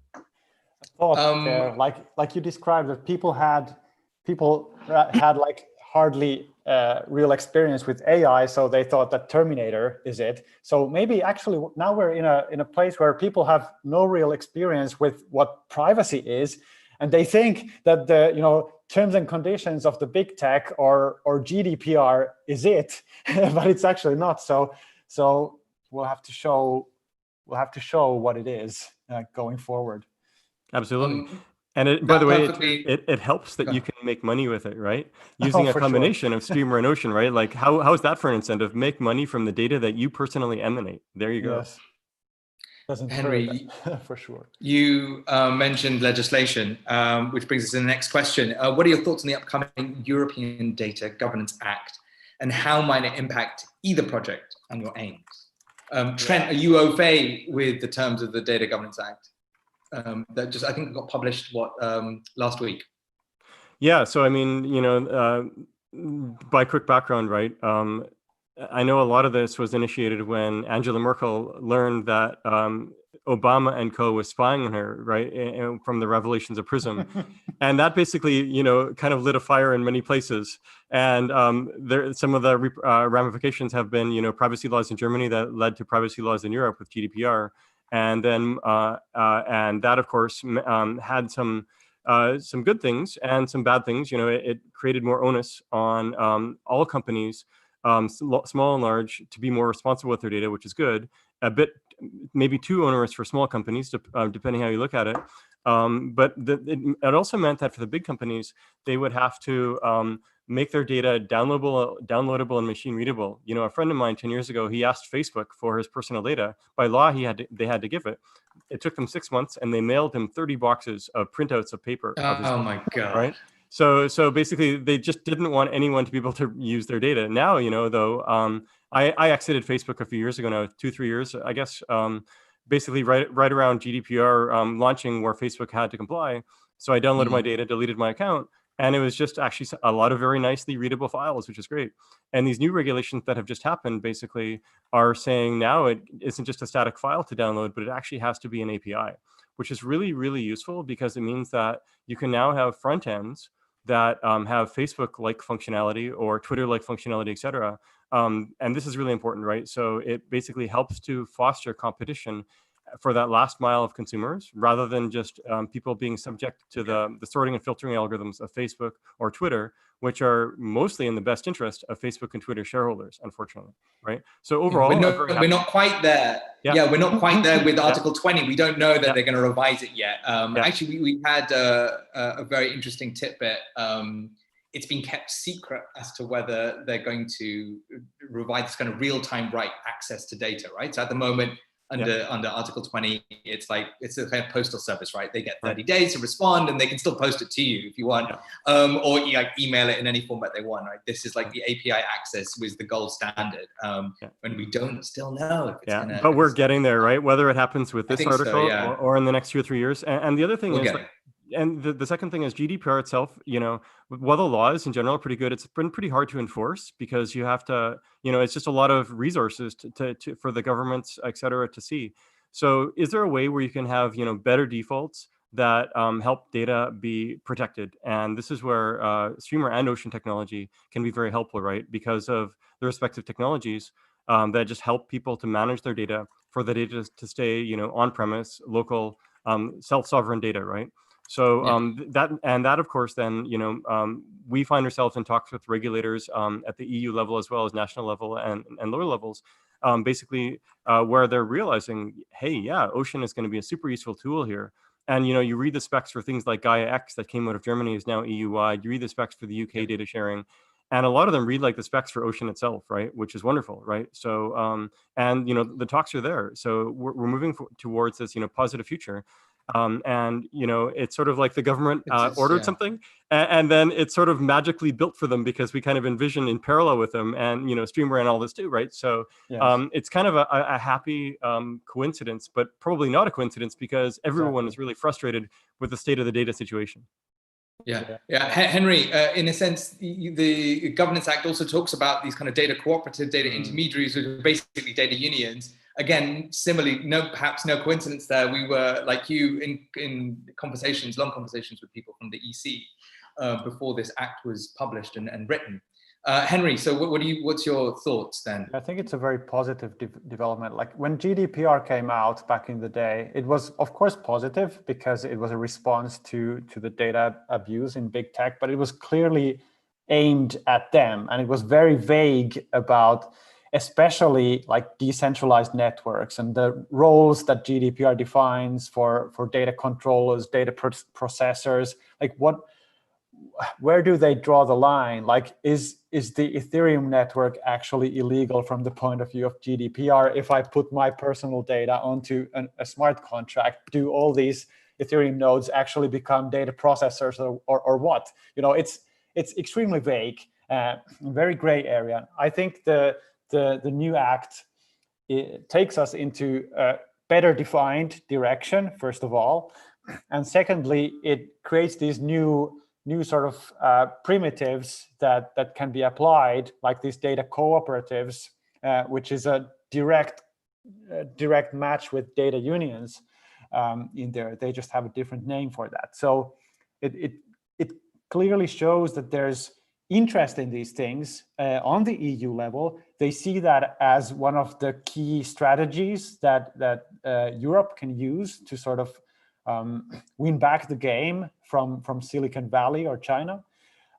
Thought like you described, that people had like hardly real experience with AI, so they thought that Terminator is it. So maybe actually now we're in a place where people have no real experience with what privacy is, and they think that the terms and conditions of the big tech or GDPR is it, but it's actually not. So we'll have to show what it is going forward. Absolutely. And by the way, it helps that you can make money with it, right? Using a combination of Streamr and Ocean, right? Like how is that for an incentive? Make money from the data that you personally emanate. There you go. Yes. Doesn't Henry, for sure. You mentioned legislation, which brings us to the next question. What are your thoughts on the upcoming European Data Governance Act, and how might it impact either project and your aims? Trent, are you au fait with the terms of the Data Governance Act? That I think got published last week. Yeah, so I mean, by quick background, right? I know a lot of this was initiated when Angela Merkel learned that Obama and co was spying on her, right, from the revelations of PRISM, and that basically, kind of lit a fire in many places. And some of the ramifications have been, privacy laws in Germany that led to privacy laws in Europe with GDPR. And then, and that, of course, had some good things and some bad things. It created more onus on all companies, small and large, to be more responsible with their data, which is good. A bit, maybe too onerous for small companies, depending how you look at it. But it also meant that for the big companies, they would have to make their data downloadable and machine readable. A friend of mine 10 years ago, he asked Facebook for his personal data. By law, they had to give it. It took them 6 months, and they mailed him 30 boxes of printouts of paper. Oh my God! Right. So basically, they just didn't want anyone to be able to use their data. Now, though, I exited Facebook a few years ago now, 2-3 years, I guess. Basically, right around GDPR launching, where Facebook had to comply. So I downloaded my data, deleted my account. And it was just actually a lot of very nicely readable files, which is great. And these new regulations that have just happened basically are saying now it isn't just a static file to download, but it actually has to be an API, which is really, really useful because it means that you can now have front ends that have Facebook-like functionality or Twitter-like functionality, et cetera. And this is really important, right? So it basically helps to foster competition for that last mile of consumers, rather than just people being subject to the sorting and filtering algorithms of Facebook or Twitter, which are mostly in the best interest of Facebook and Twitter shareholders, unfortunately, right? So overall, we're not quite there. Yeah, we're not quite there with Article 20. We don't know that they're going to revise it yet. Actually, we had a very interesting tidbit. It's been kept secret as to whether they're going to revise this kind of real-time right access to data, right? So at the moment, under Article 20, it's a kind of postal service, right? They get 30 days to respond, and they can still post it to you if you want, or email it in any format they want, right? This is like the API access was the gold standard, and we don't still know if it's gonna. But we're getting there, right? Whether it happens with this article or in the next 2 or 3 years. And the other thing is, and the second thing is GDPR itself, while the laws in general are pretty good, it's been pretty hard to enforce because you have to, it's just a lot of resources for the governments, et cetera, to see. So is there a way where you can have, better defaults that help data be protected? And this is where Streamr and Ocean technology can be very helpful, right? Because of the respective technologies that just help people to manage their data, for the data to stay, on-premise, local, self-sovereign data, right? So that of course then we find ourselves in talks with regulators at the EU level as well as national level and lower levels, basically where they're realizing, hey, yeah, Ocean is going to be a super useful tool here. And you read the specs for things like Gaia X that came out of Germany is now EU wide. You read the specs for the UK data sharing, and a lot of them read like the specs for Ocean itself, right? Which is wonderful, right? So and the talks are there. So we're moving towards this positive future. And it's sort of like the government ordered something, and then it's sort of magically built for them because we kind of envision in parallel with them, and Streamr and all this too, right? So it's kind of a happy coincidence, but probably not a coincidence because everyone is really frustrated with the state of the data situation. Yeah. Henry, in a sense, the Governance Act also talks about these kind of data cooperative, data intermediaries, which are basically data unions. Again, similarly, perhaps no coincidence there. We were, like you, in conversations, long conversations with people from the EC before this act was published and written. Henry, so what's your thoughts then? I think it's a very positive development. Like when GDPR came out back in the day, it was of course positive because it was a response to the data abuse in big tech, but it was clearly aimed at them, and it was very vague about especially like decentralized networks and the roles that GDPR defines for data controllers, data processors. Like where do they draw the line? Like, is the Ethereum network actually illegal from the point of view of GDPR? If I put my personal data onto a smart contract, do all these Ethereum nodes actually become data processors or what? It's extremely vague, very gray area. I think the new act, it takes us into a better defined direction, first of all, and secondly, it creates these new sort of primitives that can be applied, like these data cooperatives, which is a direct match with data unions in there. They just have a different name for that. So it clearly shows that there's interest in these things on the EU level. They see that as one of the key strategies that Europe can use to sort of win back the game from Silicon Valley or China.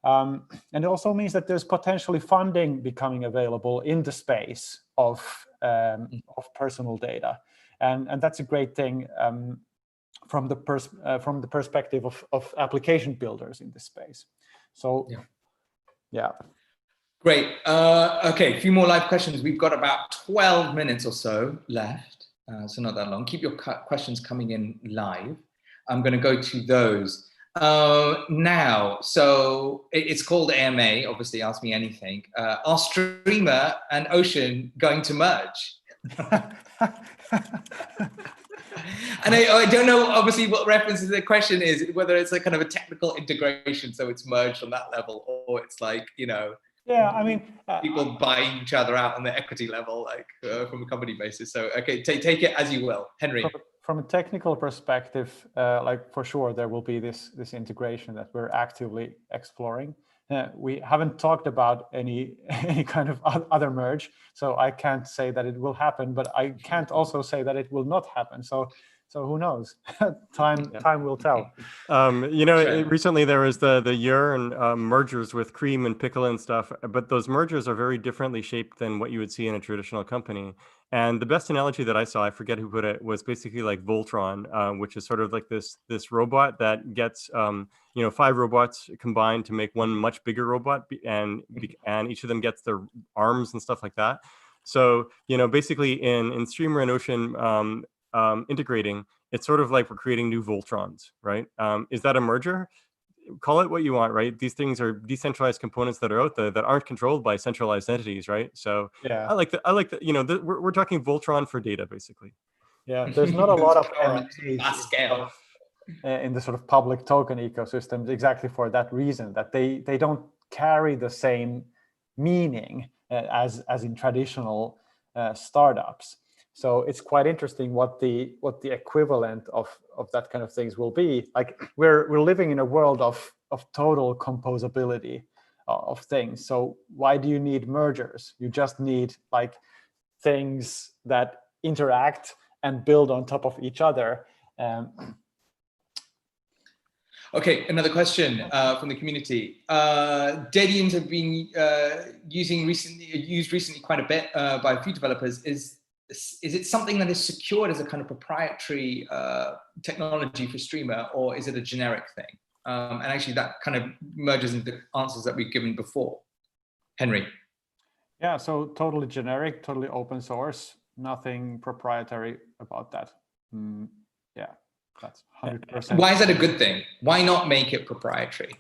And it also means that there's potentially funding becoming available in the space of personal data. And that's a great thing from the perspective of application builders in this space. So, yeah. Great. Okay, a few more live questions. We've got about 12 minutes or so left, so not that long. Keep your questions coming in live. I'm going to go to those now. So it's called AMA, obviously, Ask Me Anything. Are Streamr and Ocean going to merge? And I don't know, obviously, what references the question is, whether it's a kind of a technical integration, so it's merged on that level, or it's like, yeah, I mean, people buying each other out on the equity level, like from a company basis. So, okay, take it as you will, Henry. From a technical perspective, like for sure, there will be this integration that we're actively exploring. We haven't talked about any kind of other merge, so I can't say that it will happen, but I can't also say that it will not happen. So who knows? Time will tell. Recently there was the year and mergers with Cream and Pihkala and stuff, but those mergers are very differently shaped than what you would see in a traditional company. And the best analogy that I saw, I forget who put it, was basically like Voltron, which is sort of like this robot that gets 5 robots combined to make one much bigger robot, and each of them gets their arms and stuff like that. So basically in Streamr and Ocean integrating, it's sort of like we're creating new Voltrons, right? Is that a merger? Call it what you want, right? These things are decentralized components that are out there that aren't controlled by centralized entities, right? So yeah, I like that. We're talking Voltron for data, basically. Yeah, there's not a lot of scale in the sort of public token ecosystems, exactly for that reason, that they don't carry the same meaning as in traditional startups. So it's quite interesting what the equivalent of that kind of things will be. Like we're living in a world of total composability of things. So why do you need mergers? You just need like things that interact and build on top of each other. Okay, another question from the community. Data have been used recently quite a bit by a few developers. Is it something that is secured as a kind of proprietary technology for Streamr, or is it a generic thing? And actually, that kind of merges into the answers that we've given before. Henri. Yeah, so totally generic, totally open source, nothing proprietary about that. Yeah, that's 100%. Why is that a good thing? Why not make it proprietary,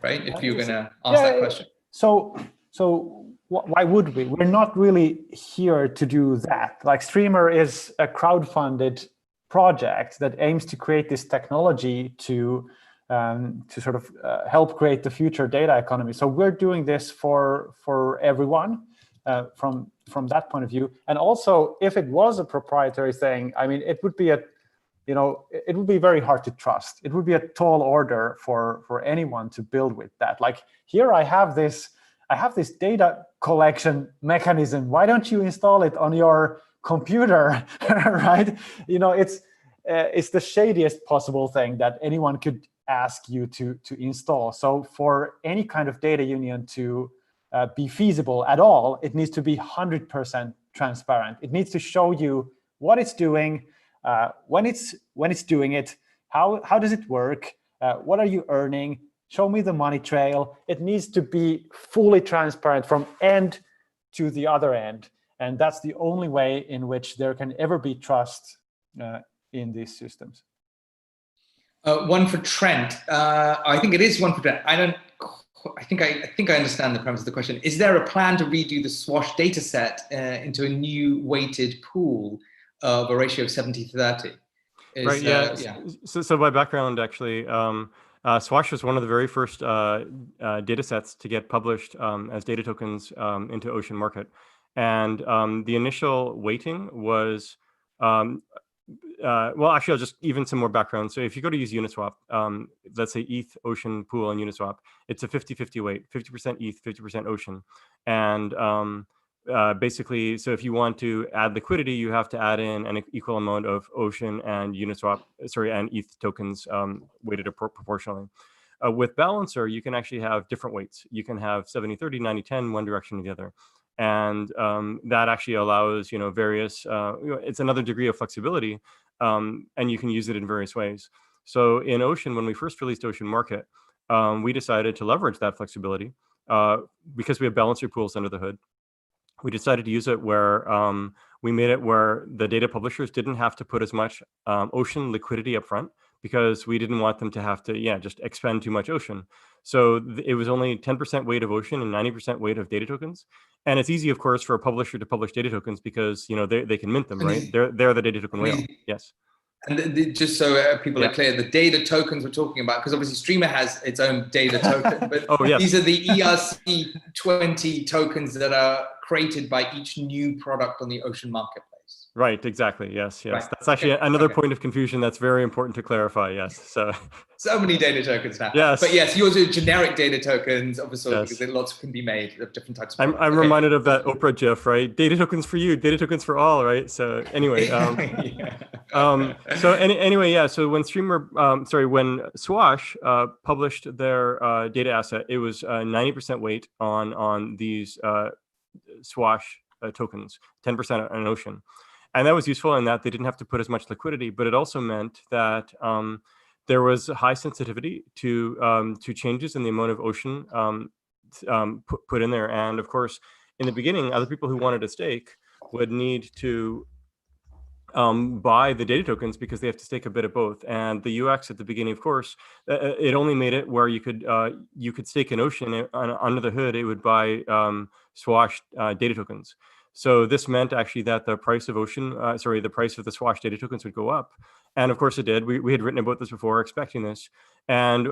right? If you're going to ask that question. So why would we? We're not really here to do that. Like, Streamr is a crowdfunded project that aims to create this technology to sort of help create the future data economy. So we're doing this for everyone from that point of view. And also, if it was a proprietary thing, I mean, it would be it would be very hard to trust. It would be a tall order for anyone to build with that. Like, here I have this data collection mechanism. Why don't you install it on your computer, right? It's the shadiest possible thing that anyone could ask you to install. So for any kind of data union to be feasible at all, it needs to be 100% transparent. It needs to show you what it's doing, when it's doing it, how does it work, what are you earning, show me the money trail. It needs to be fully transparent from end to the other end. And that's the only way in which there can ever be trust in these systems. One for Trent. I think it is one for Trent. I think I understand the premise of the question. Is there a plan to redo the SWOSH data set into a new weighted pool of a ratio of 70-30? Right, yeah. So by background, actually, SWOSH was one of the very first data sets to get published as data tokens into Ocean Market. And the initial weighting was, well, actually, I'll just even some more background. So if you go to use Uniswap, let's say ETH, Ocean, Pool, and Uniswap, it's a 50-50 weight, 50% ETH, 50% Ocean. And basically, so if you want to add liquidity, you have to add in an equal amount of Ocean and Uniswap, and ETH tokens weighted proportionally. With Balancer, you can actually have different weights. You can have 70-30, 90-10, one direction or the other. And that actually allows, various, it's another degree of flexibility, and you can use it in various ways. So in Ocean, when we first released Ocean Market, we decided to leverage that flexibility because we have Balancer pools under the hood. We decided to use it where we made it where the data publishers didn't have to put as much Ocean liquidity up front, because we didn't want them to have to, just expend too much Ocean. So it was only 10% weight of Ocean and 90% weight of data tokens. And it's easy, of course, for a publisher to publish data tokens because, they can mint them, right? They're the data token whale. Yes. And just so people are clear, the data tokens we're talking about, because obviously Streamr has its own data token, but these are the ERC20 tokens that are created by each new product on the Ocean marketplace. Right, exactly. Yes. Right. That's actually another point of confusion that's very important to clarify. Yes. So many data tokens now. Yes. But yes, yours are generic data tokens, obviously, because lots can be made of different types of I'm reminded of that Oprah GIF, right? Data tokens for you, data tokens for all, right? So anyway, so when Streamr, when SWOSH published their data asset, it was 90% weight on these SWOSH tokens, 10% on Ocean. And that was useful in that they didn't have to put as much liquidity, but it also meant that there was high sensitivity to changes in the amount of Ocean put in there. And of course, in the beginning, other people who wanted to stake would need to buy the data tokens because they have to stake a bit of both. And the UX at the beginning, of course, it only made it where you could stake an Ocean, and under the hood, it would buy SWOSH data tokens. So this meant actually that the price of Ocean, the price of the SWOSH data tokens would go up. And of course it did. We had written about this before, expecting this. And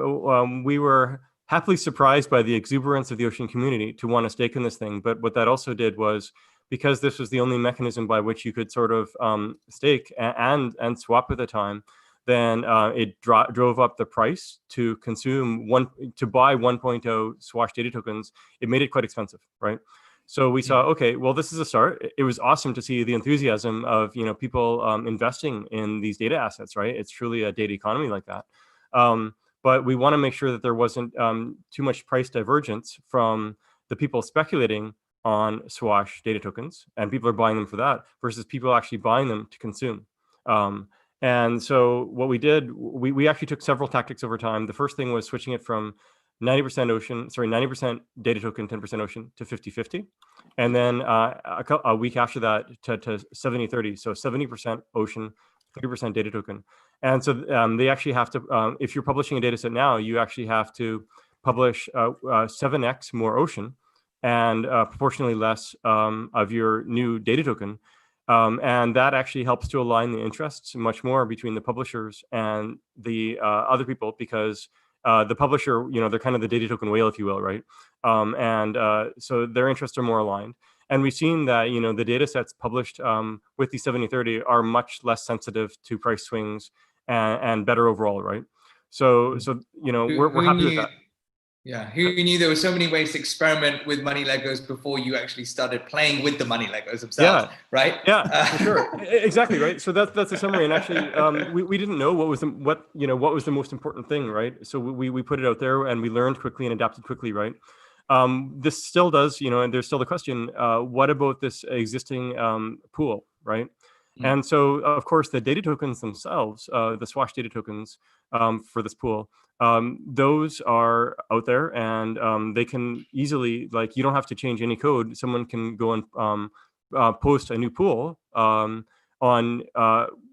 we were happily surprised by the exuberance of the Ocean community to want to stake in this thing. But what that also did was, because this was the only mechanism by which you could sort of stake and swap at the time, then it drove up the price to buy 1.0 SWOSH data tokens. It made it quite expensive, right? So we saw, okay, well, this is a start. It was awesome to see the enthusiasm of people investing in these data assets, right? It's truly a data economy like that. but we want to make sure that there wasn't too much price divergence from the people speculating on Swash data tokens, and people are buying them for that, versus people actually buying them to consume. And so what we did, we actually took several tactics over time. The first thing was switching it from 90% data token, 10% Ocean to 50-50. And then a week after that to 70-30. So 70% Ocean, 30% data token. And so they actually have to, if you're publishing a data set now, you actually have to publish 7x more Ocean and proportionally less of your new data token. And that actually helps to align the interests much more between the publishers and the other people, because the publisher, they're kind of the data token whale, if you will, right? So their interests are more aligned. And we've seen that, the data sets published with the 70-30 are much less sensitive to price swings and better overall, right? So we're happy with that. Yeah, who knew there were so many ways to experiment with money Legos before you actually started playing with the money Legos themselves, right? Yeah, for sure, exactly, right. So that's a summary. And actually, we didn't know what was the most important thing, right? So we put it out there, and we learned quickly and adapted quickly, right? This still does, and there's still the question: what about this existing pool, right? And so, of course, the data tokens themselves, the Swash data tokens for this pool, those are out there, and they can easily, you don't have to change any code. Someone can go and post a new pool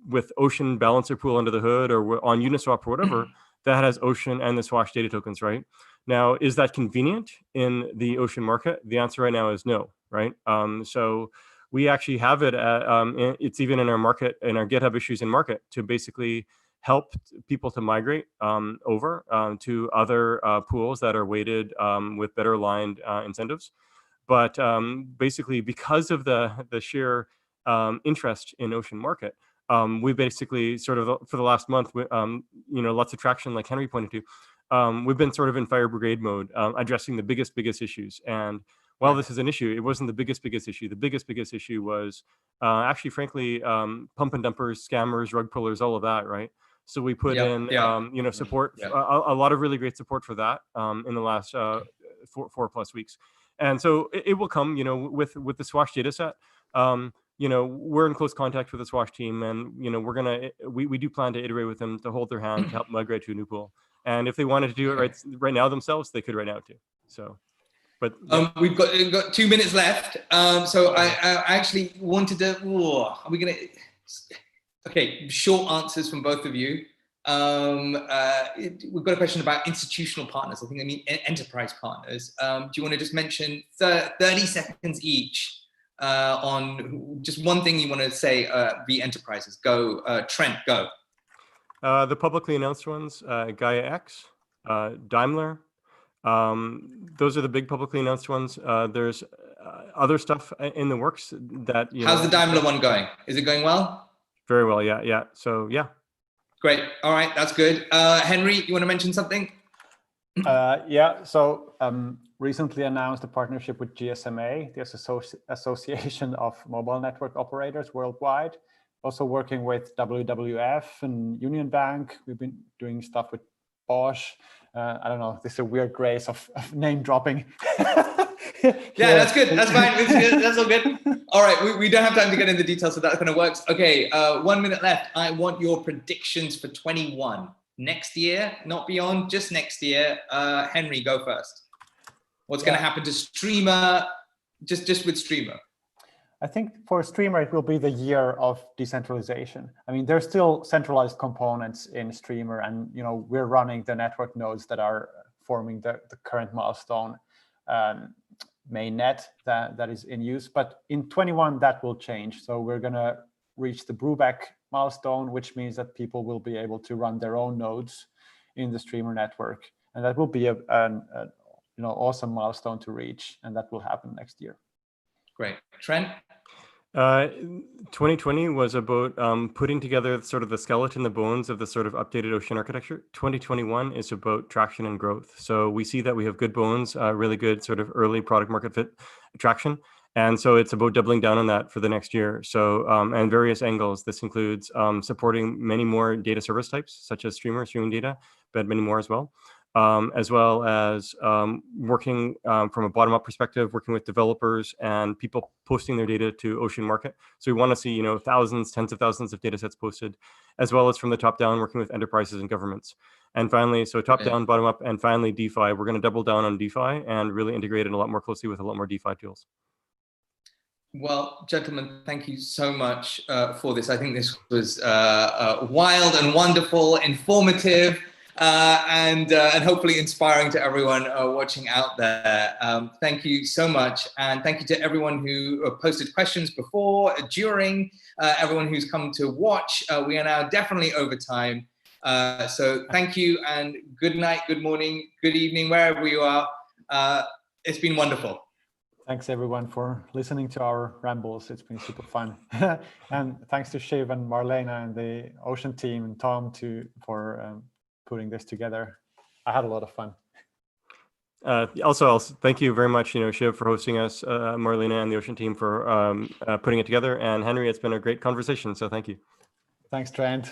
with Ocean Balancer pool under the hood, or on Uniswap or whatever, that has Ocean and the Swash data tokens, right? Now, is that convenient in the Ocean market? The answer right now is no, right? So we actually have it it's even in our market, in our GitHub issues in market, to basically help people to migrate over to other pools that are weighted with better aligned incentives. But basically, because of the sheer interest in Ocean market, we basically sort of, for the last month, lots of traction, like Henry pointed to. We've been sort of in fire brigade mode, addressing the biggest issues. And while this is an issue, it wasn't the biggest issue. The biggest issue was actually, frankly, pump and dumpers, scammers, rug pullers, all of that, right? So we put in, support, a lot of really great support for that in the last 4+ weeks. And so it will come, with the Swash data set. We're in close contact with the Swash team, and we do plan to iterate with them to hold their hand to help migrate to a new pool. And if they wanted to do it right now themselves, they could right now too. So. But we've got 2 minutes left. So I actually wanted to. Are we gonna? Okay, short answers from both of you. We've got a question about institutional partners. I think I mean enterprise partners. Do you want to just mention 30 seconds each on just one thing you want to say? The enterprises. Go, Trent. Go. The publicly announced ones: Gaia X, Daimler. Those are the big publicly announced ones. There's other stuff in the works that How's the Daimler one going? Is it going well? Very well, yeah. So yeah. Great. All right, that's good. Henry, you want to mention something? Yeah. So recently announced a partnership with GSMA, the Association of Mobile Network Operators Worldwide. Also working with WWF and Union Bank. We've been doing stuff with Bosch. I don't know. This is a weird grace of name dropping. Yeah, that's good. That's fine. That's all good. All right, we don't have time to get into details, so that kind of works. Okay, 1 minute left. I want your predictions for 21. Next year, not beyond, just next year. Henry, go first. What's going to happen to Streamr, just with Streamr? I think for Streamr, it will be the year of decentralization. I mean, there's still centralized components in Streamr, and we're running the network nodes that are forming the current milestone mainnet that is in use. But in 21, that will change. So we're going to reach the Brubeck milestone, which means that people will be able to run their own nodes in the Streamr network, and that will be an awesome milestone to reach, and that will happen next year. Great. Trent? 2020 was about putting together sort of the skeleton, the bones of the sort of updated Ocean architecture. 2021 is about traction and growth. So we see that we have good bones, really good sort of early product market fit traction. And so it's about doubling down on that for the next year. So, and various angles. This includes supporting many more data service types, such as streaming data, but many more as well. As well as working from a bottom-up perspective, working with developers and people posting their data to Ocean Market. So we want to see, thousands, tens of thousands of data sets posted, as well as from the top down, working with enterprises and governments. And finally, so top down, bottom up, and finally DeFi. We're going to double down on DeFi and really integrate it a lot more closely with a lot more DeFi tools. Well, gentlemen, thank you so much for this. I think this was wild and wonderful, informative, and hopefully inspiring to everyone watching out there. Thank you so much. And thank you to everyone who posted questions before, during, everyone who's come to watch. We are now definitely over time. So thank you, and good night, good morning, good evening, wherever you are. It's been wonderful. Thanks everyone for listening to our rambles. It's been super fun. And thanks to Shiv and Marlena and the Ocean team and Tom for putting this together. I had a lot of fun. Also, thank you very much, Shiv, for hosting us, Marlena and the Ocean team for putting it together. And Henry, it's been a great conversation. So thank you. Thanks, Trent.